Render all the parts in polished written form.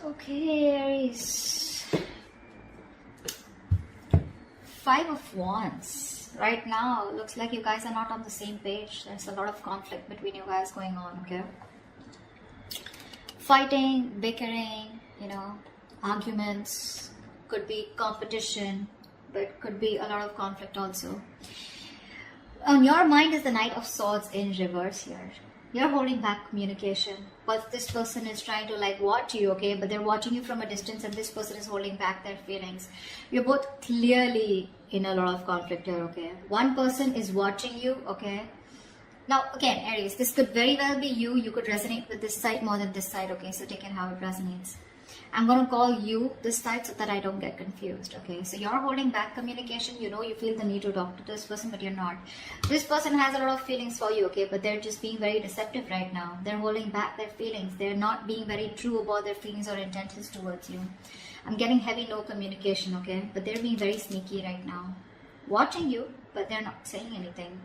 Okay, Aries. Five of Wands. Right now, looks like you guys are not on the same page. There's a lot of conflict between you guys going on, okay? Fighting, bickering, arguments. Could be competition, but could be a lot of conflict also. On your mind is the Knight of Swords in reverse here. You're holding back communication, but this person is trying to watch you, okay? But they're watching you from a distance, and this person is holding back their feelings. You're both clearly in a lot of conflict here, okay? One person is watching you, okay? Now, again, Aries, this could very well be you. You could resonate with this side more than this side, okay? So take it how it resonates. I'm going to call you this side so that I don't get confused, okay? So you're holding back communication. You feel the need to talk to this person, but you're not. This person has a lot of feelings for you, okay? But they're just being very deceptive right now. They're holding back their feelings. They're not being very true about their feelings or intentions towards you. I'm getting heavy no communication, okay? But they're being very sneaky right now. Watching you, but they're not saying anything.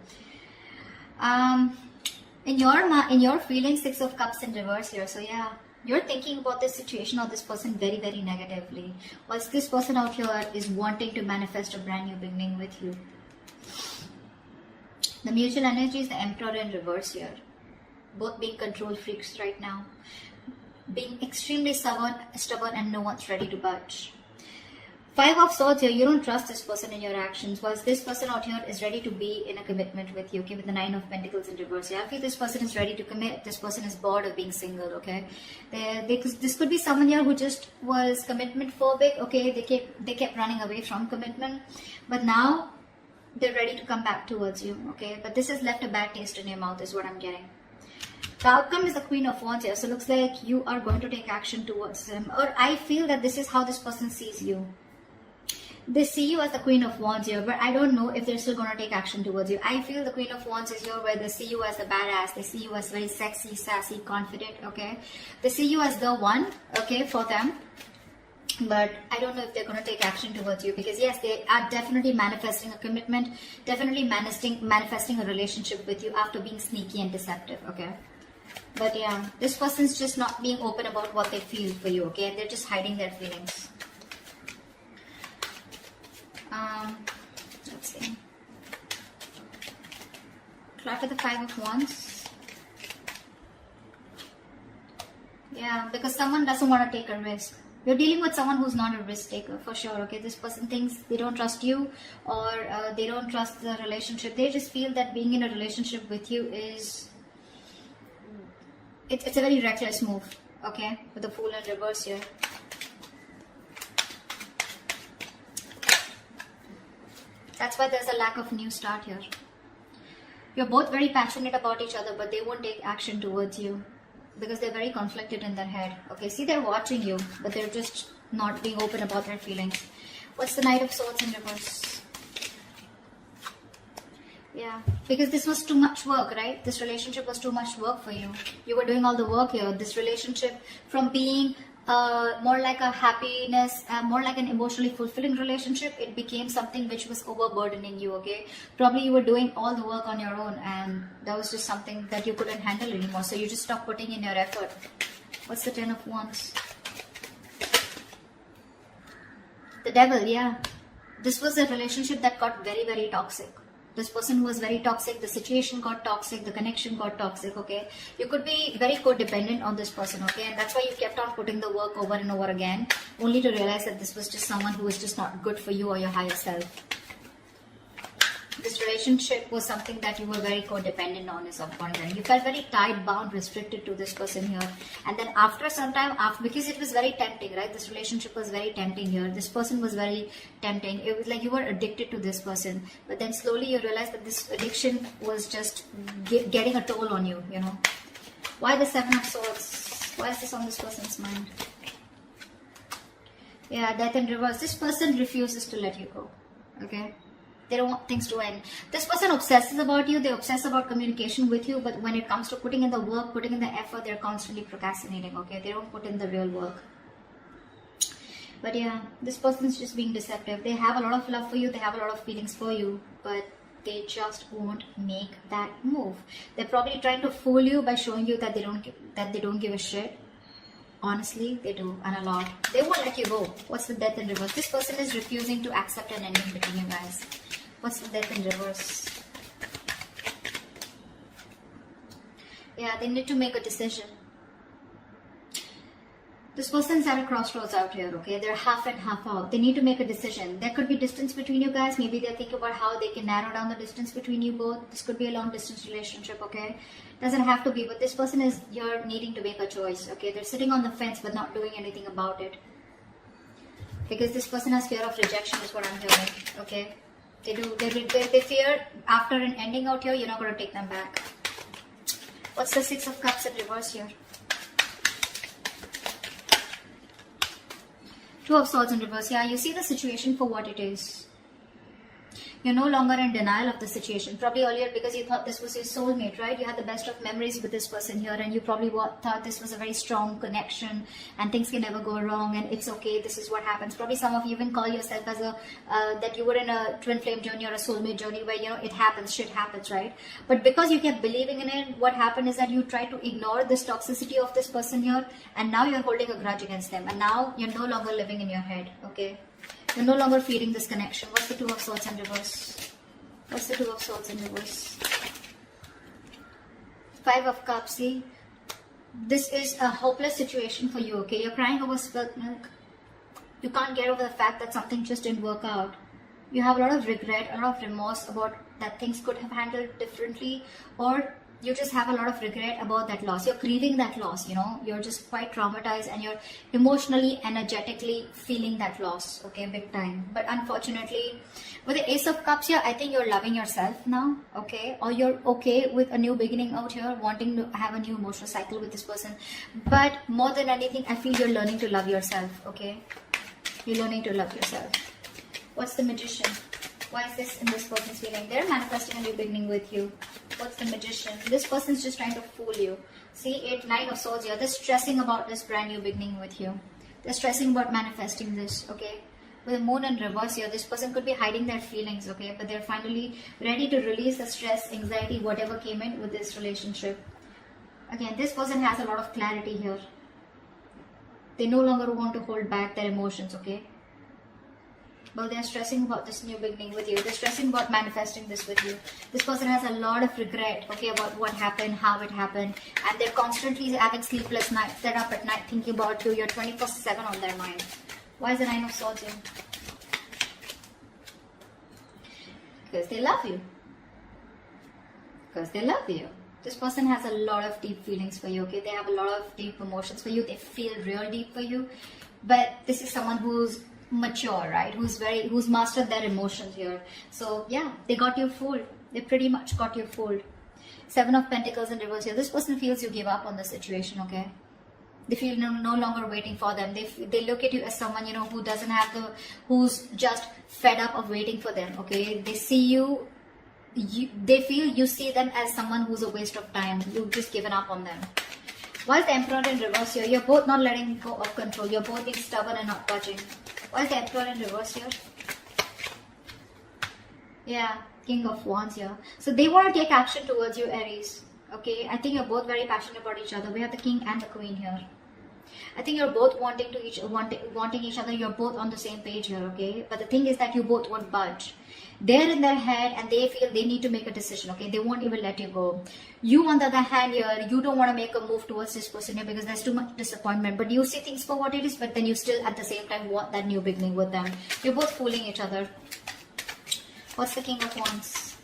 In your feelings, Six of Cups in reverse here. So yeah, you're thinking about this situation or this person very, very negatively. Whilst this person out here is wanting to manifest a brand new beginning with you. The mutual energy is the Emperor in reverse here. Both being control freaks right now. Being extremely stubborn and no one's ready to budge. Five of Swords here, you don't trust this person in your actions, whilst this person out here is ready to be in a commitment with you, okay, with the Nine of Pentacles in reverse. Yeah, I feel this person is ready to commit. This person is bored of being single, okay. This could be someone here who just was commitment phobic, okay. They kept running away from commitment, but now they're ready to come back towards you, okay. But this has left a bad taste in your mouth is what I'm getting. The outcome is the Queen of Wands here, so it looks like you are going to take action towards them, or I feel that this is how this person sees you. They see you as the Queen of Wands here, but I don't know if they're still going to take action towards you. I feel the Queen of Wands is here where they see you as the badass. They see you as very sexy, sassy, confident, okay? They see you as the one, okay, for them. But I don't know if they're going to take action towards you, because yes, they are definitely manifesting a commitment, definitely manifesting a relationship with you after being sneaky and deceptive, okay? But yeah, this person's just not being open about what they feel for you, okay? They're just hiding their feelings. Let's see. Try for the Five of Wands. Yeah, because someone doesn't want to take a risk. You're dealing with someone who's not a risk taker for sure, okay? This person thinks they don't trust you, or they don't trust the relationship. They just feel that being in a relationship with you is... It's a very reckless move, okay? With the Fool in reverse here. That's why there's a lack of new start here. You're both very passionate about each other, but they won't take action towards you because they're very conflicted in their head. Okay, see, they're watching you, but they're just not being open about their feelings. What's the Knight of Swords in reverse? Yeah, because this was too much work, right? This relationship was too much work for you. You were doing all the work here. This relationship, from being more like a happiness, more like an emotionally fulfilling relationship, it became something which was overburdening you, okay? Probably you were doing all the work on your own, and that was just something that you couldn't handle anymore, so you just stopped putting in your effort. What's the Ten of Wands? The Devil, yeah. This was a relationship that got very, very toxic. This person was very toxic, the situation got toxic, the connection got toxic, okay? You could be very codependent on this person, okay? And that's why you kept on putting the work over and over again, only to realize that this was just someone who was just not good for you or your higher self. This relationship was something that you were very codependent on at some point. And you felt very tied, bound, restricted to this person here. And then after some time, because it was very tempting, right? This relationship was very tempting here. This person was very tempting. It was like you were addicted to this person. But then slowly you realized that this addiction was just getting a toll on you, Why the Seven of Swords? Why is this on this person's mind? Yeah, Death in reverse. This person refuses to let you go, okay? They don't want things to end. This person obsesses about you. They obsess about communication with you. But when it comes to putting in the work, putting in the effort, they're constantly procrastinating, okay? They don't put in the real work. But yeah, this person's just being deceptive. They have a lot of love for you. They have a lot of feelings for you. But they just won't make that move. They're probably trying to fool you by showing you that they don't give a shit. Honestly, they do, and a lot. They won't let you go. What's the death in reverse? This person is refusing to accept an ending between you guys. What's the death in reverse? Yeah, they need to make a decision. This person's at a crossroads out here, okay? They're half and half out. They need to make a decision. There could be distance between you guys. Maybe they're thinking about how they can narrow down the distance between you both. This could be a long distance relationship, okay? Doesn't have to be, but this person is here needing to make a choice, okay? They're sitting on the fence but not doing anything about it. Because this person has fear of rejection is what I'm hearing, okay? They do. They fear after an ending out here, you're not going to take them back. What's the Six of Cups in reverse here? Two of Swords in reverse. Yeah, you see the situation for what it is. You're no longer in denial of the situation. Probably earlier because you thought this was your soulmate, right? You had the best of memories with this person here and you probably thought this was a very strong connection and things can never go wrong and it's okay, this is what happens. Probably some of you even call yourself as a, that you were in a twin flame journey or a soulmate journey where, you know, it happens, shit happens, right? But because you kept believing in it, what happened is that you tried to ignore this toxicity of this person here and now you're holding a grudge against them and now you're no longer living in your head, okay? You're no longer feeding this connection. What's the Two of Swords in reverse? What's the Two of Swords in reverse? Five of Cups. See, this is a hopeless situation for you, okay? You're crying over spilt milk. You can't get over the fact that something just didn't work out. You have a lot of regret, a lot of remorse about that things could have handled differently, or you just have a lot of regret about that loss. You're grieving that loss, you know. You're just quite traumatized and you're emotionally, energetically feeling that loss, okay, big time. But unfortunately, with the Ace of Cups here, I think you're loving yourself now, okay? Or you're okay with a new beginning out here, wanting to have a new emotional cycle with this person. But more than anything, I feel you're learning to love yourself, okay? You're learning to love yourself. What's the Magician? Why is this in this person's feeling? They're manifesting a new beginning with you. What's the Magician? This person's just trying to fool you. See, Nine of Swords here. They're stressing about this brand new beginning with you. They're stressing about manifesting this, okay? With the Moon in reverse here, this person could be hiding their feelings, okay? But they're finally ready to release the stress, anxiety, whatever came in with this relationship. Again, this person has a lot of clarity here. They no longer want to hold back their emotions, okay? But they're stressing about this new beginning with you. They're stressing about manifesting this with you. This person has a lot of regret, okay, about what happened, how it happened. And they're constantly having sleepless nights. They're up at night thinking about you. You're 24/7 on their mind. Why is the Nine of Swords here? Because they love you. Because they love you. This person has a lot of deep feelings for you, okay? They have a lot of deep emotions for you. They feel real deep for you. But this is someone who's mature, right? Who's mastered their emotions here. So yeah, they got you fooled. They pretty much got you fooled. Seven of Pentacles in reverse here. This person feels you give up on the situation, okay? They feel no longer waiting for them. They look at you as someone, you know, who doesn't have who's just fed up of waiting for them, okay? They see you, they feel you see them as someone who's a waste of time. You've just given up on them. Why is the Emperor in reverse here? You're both not letting go of control. You're both being stubborn and not budging. Why is the Emperor in reverse here? Yeah, King of Wands here. So they want to take action towards you, Aries. Okay, I think you're both very passionate about each other. We have the King and the Queen here. I think you're both wanting each other. You're both on the same page here, okay? But the thing is that you both won't budge. They're in their head and they feel they need to make a decision, okay? They won't even let you go. You, on the other hand here, you don't want to make a move towards this person here because there's too much disappointment. But you see things for what it is, but then you still at the same time want that new beginning with them. You're both fooling each other. What's the King of Wands?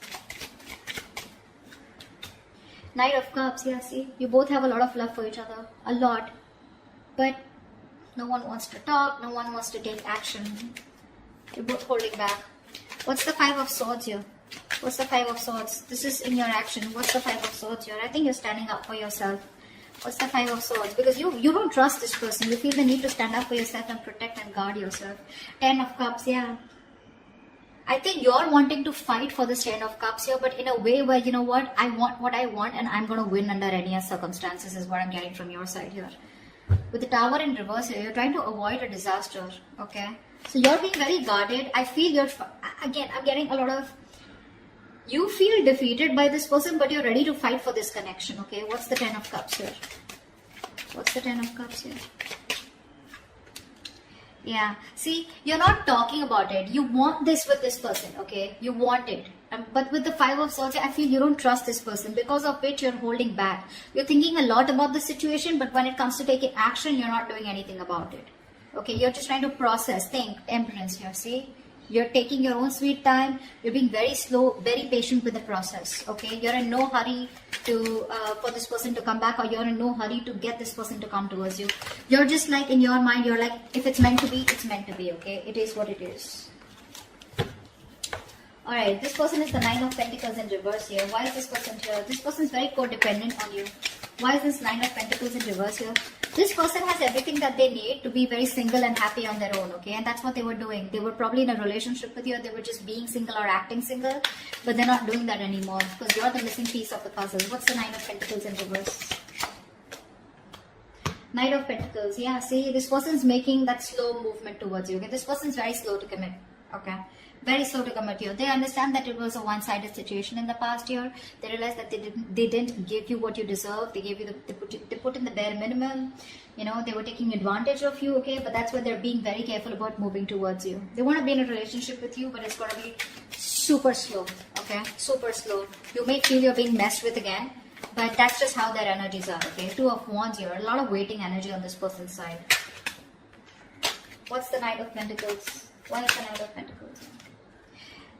Knight of Cups, yeah, see? You both have a lot of love for each other. A lot. But no one wants to talk. No one wants to take action. You're both holding back. What's the Five of Swords here? What's the Five of Swords? This is in your action. What's the Five of Swords here? I think you're standing up for yourself. What's the Five of Swords? Because you don't trust this person. You feel the need to stand up for yourself and protect and guard yourself. Ten of Cups, yeah. I think you're wanting to fight for this Ten of Cups here, but in a way where, you know what I want and I'm going to win under any circumstances is what I'm getting from your side here. With the Tower in reverse here, you're trying to avoid a disaster, okay? So you're being very guarded. I feel again, I'm getting a lot of, you feel defeated by this person, but you're ready to fight for this connection, okay? What's the Ten of Cups here? What's the Ten of Cups here? Yeah, see, you're not talking about it. You want this with this person, okay? You want it. But with the Five of Swords, I feel you don't trust this person, because of which you're holding back. You're thinking a lot about the situation, but when it comes to taking action, you're not doing anything about it. Okay, you're just trying to process, think, Temperance here, see? You're taking your own sweet time. You're being very slow, very patient with the process. Okay, you're in no hurry to for this person to come back, or you're in no hurry to get this person to come towards you. You're just like, in your mind, you're like, if it's meant to be, it's meant to be. Okay, it is what it is. All right, this person is the Nine of Pentacles in reverse here. Why is this person here? This person is very codependent on you. Why is this Nine of Pentacles in reverse here? This person has everything that they need to be very single and happy on their own, okay? And that's what they were doing. They were probably in a relationship with you, or they were just being single or acting single, but they're not doing that anymore because you're the missing piece of the puzzle. What's the Nine of Pentacles in reverse? Knight of Pentacles. Yeah, see, this person's making that slow movement towards you, okay? This person's very slow to commit, okay? Very slow to commit you. They understand that it was a one-sided situation in the past year. They realized that they didn't give you what you deserve. They gave you they put in the bare minimum. You know, they were taking advantage of you, okay? But that's why they're being very careful about moving towards you. They want to be in a relationship with you, but it's going to be super slow, okay? Super slow. You may feel you're being messed with again, but that's just how their energies are, okay? Two of Wands here. A lot of waiting energy on this person's side. What's the Knight of Pentacles? Why is the Knight of Pentacles?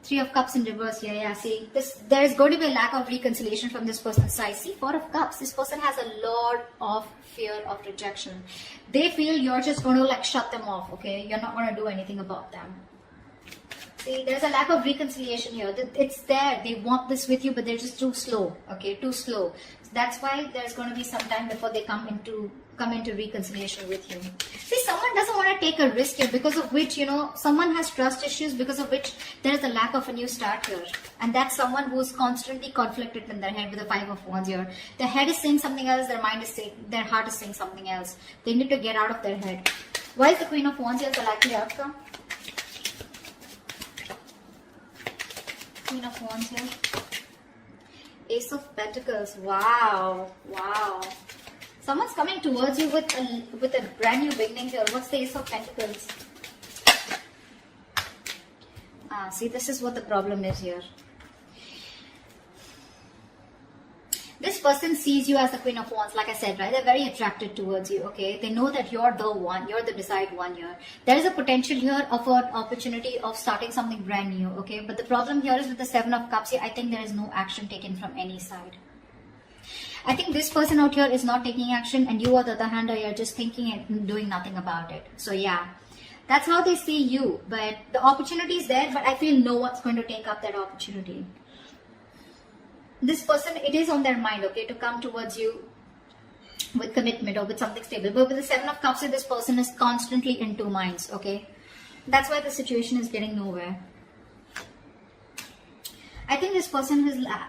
Three of Cups in reverse here. Yeah, see, there is going to be a lack of reconciliation from this person's side. See, Four of Cups. This person has a lot of fear of rejection. They feel you're just going to like shut them off, okay? You're not going to do anything about them. See, there's a lack of reconciliation here. It's there. They want this with you, but they're just too slow, okay? Too slow. So that's why there's going to be some time before they come into reconciliation with you. See, someone doesn't want to take a risk here, because of which, you know, someone has trust issues, because of which there is a lack of a new start here. And that's someone who's constantly conflicted in their head with the Five of Wands here. Their head is saying something else, their mind is saying, their heart is saying something else. They need to get out of their head. Why is the Queen of Wands here the likely outcome? Queen of Wands here. Ace of Pentacles. Wow. Wow. Someone's coming towards you with a brand new beginning here. What's the Ace of Pentacles? See, this is what the problem is here. This person sees you as the Queen of Wands, like I said, right? They're very attracted towards you, okay? They know that you're the one, you're the desired one here. There is a potential here of an opportunity of starting something brand new, okay? But the problem here is with the Seven of Cups here, I think there is no action taken from any side. I think this person out here is not taking action, and you, on the other hand, are just thinking and doing nothing about it. So yeah, that's how they see you. But the opportunity is there, but I feel no one's going to take up that opportunity. This person, it is on their mind, okay, to come towards you with commitment or with something stable. But with the Seven of Cups, this person is constantly in two minds, okay? That's why the situation is getting nowhere. I think this person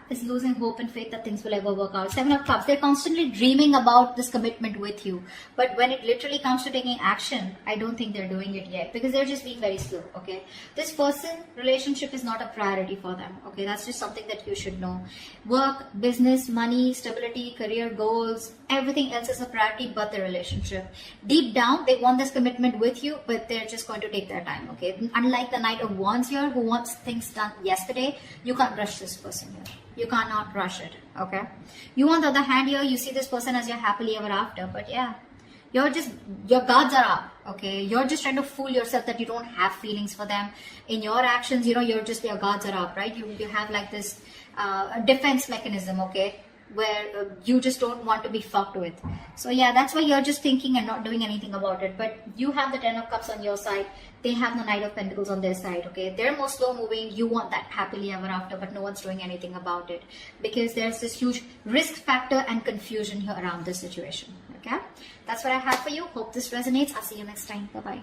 is losing hope and faith that things will ever work out. Seven of Cups, they're constantly dreaming about this commitment with you. But when it literally comes to taking action, I don't think they're doing it yet, because they're just being very slow, okay? This person, relationship is not a priority for them, okay? That's just something that you should know. Work, business, money, stability, career goals, everything else is a priority but the relationship. Deep down, they want this commitment with you, but they're just going to take their time, okay? Unlike the Knight of Wands here, who wants things done yesterday, you can't rush this person here. You cannot rush it, okay? You, on the other hand, here, you see this person as your happily ever after, but yeah, your guards are up, okay? You're just trying to fool yourself that you don't have feelings for them. In your actions, you know, your guards are up, right? You have like this defense mechanism, okay? Where you just don't want to be fucked with. So yeah, that's why you're just thinking and not doing anything about it. But you have the Ten of Cups on your side. They have the Knight of Pentacles on their side, okay? They're more slow moving. You want that happily ever after, but no one's doing anything about it, because there's this huge risk factor and confusion here around this situation, okay? That's what I have for you. Hope this resonates. I'll see you next time. Bye-bye.